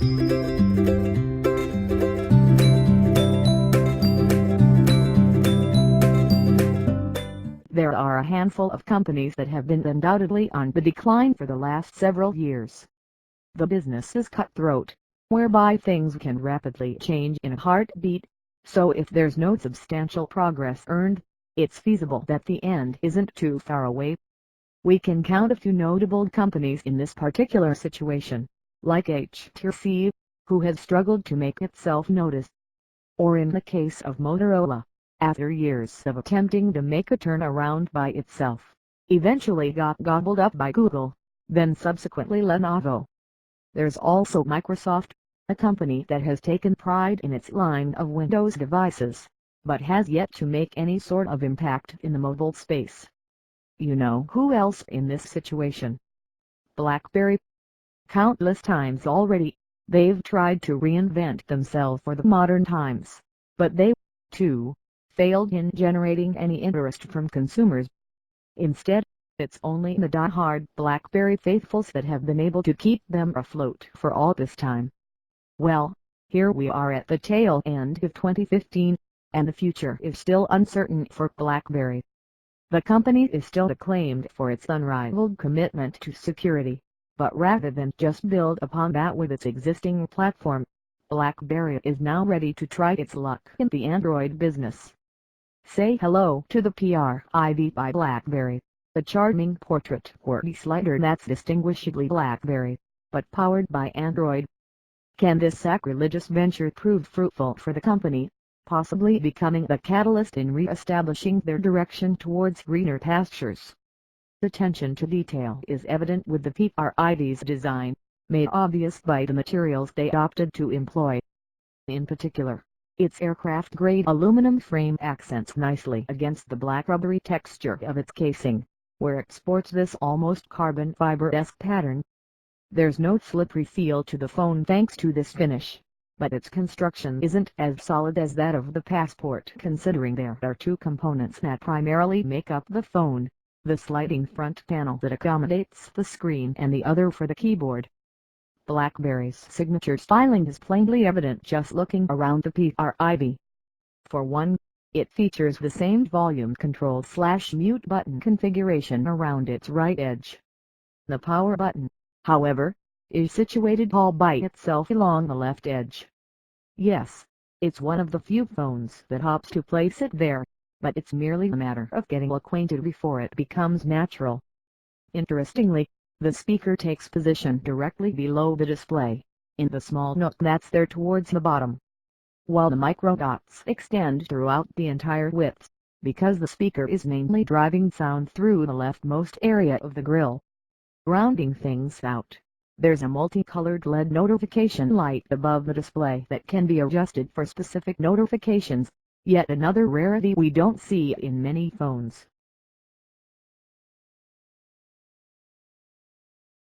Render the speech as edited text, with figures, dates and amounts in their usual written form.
There are a handful of companies that have been undoubtedly on the decline for the last several years. The business is cutthroat, whereby things can rapidly change in a heartbeat, so if there's no substantial progress earned, it's feasible that the end isn't too far away. We can count a few notable companies in this particular situation, like HTC, who has struggled to make itself noticed. Or in the case of Motorola, after years of attempting to make a turnaround by itself, eventually got gobbled up by Google, then subsequently Lenovo. There's also Microsoft, a company that has taken pride in its line of Windows devices, but has yet to make any sort of impact in the mobile space. You know who else in this situation? BlackBerry. Countless times already, they've tried to reinvent themselves for the modern times, but they, too, failed in generating any interest from consumers. Instead, it's only the die-hard BlackBerry faithfuls that have been able to keep them afloat for all this time. Well, here we are at the tail end of 2015, and the future is still uncertain for BlackBerry. The company is still acclaimed for its unrivaled commitment to security, but rather than just build upon that with its existing platform, BlackBerry is now ready to try its luck in the Android business. Say hello to the PRIV by BlackBerry, the charming portrait QWERTY slider that's distinguishably BlackBerry, but powered by Android. Can this sacrilegious venture prove fruitful for the company, possibly becoming the catalyst in re-establishing their direction towards greener pastures? The attention to detail is evident with the PRIV's design, made obvious by the materials they opted to employ. In particular, its aircraft-grade aluminum frame accents nicely against the black rubbery texture of its casing, where it sports this almost carbon fiber-esque pattern. There's no slippery feel to the phone thanks to this finish, but its construction isn't as solid as that of the Passport considering there are two components that primarily make up the phone, the sliding front panel that accommodates the screen and the other for the keyboard. BlackBerry's signature styling is plainly evident just looking around the PRIV. For one, it features the same volume control/mute button configuration around its right edge. The power button, however, is situated all by itself along the left edge. Yes, it's one of the few phones that opts to place it there, but it's merely a matter of getting acquainted before it becomes natural. Interestingly, the speaker takes position directly below the display, in the small nook that's there towards the bottom, while the micro dots extend throughout the entire width, because the speaker is mainly driving sound through the leftmost area of the grille. Rounding things out, there's a multicolored LED notification light above the display that can be adjusted for specific notifications, yet another rarity we don't see in many phones.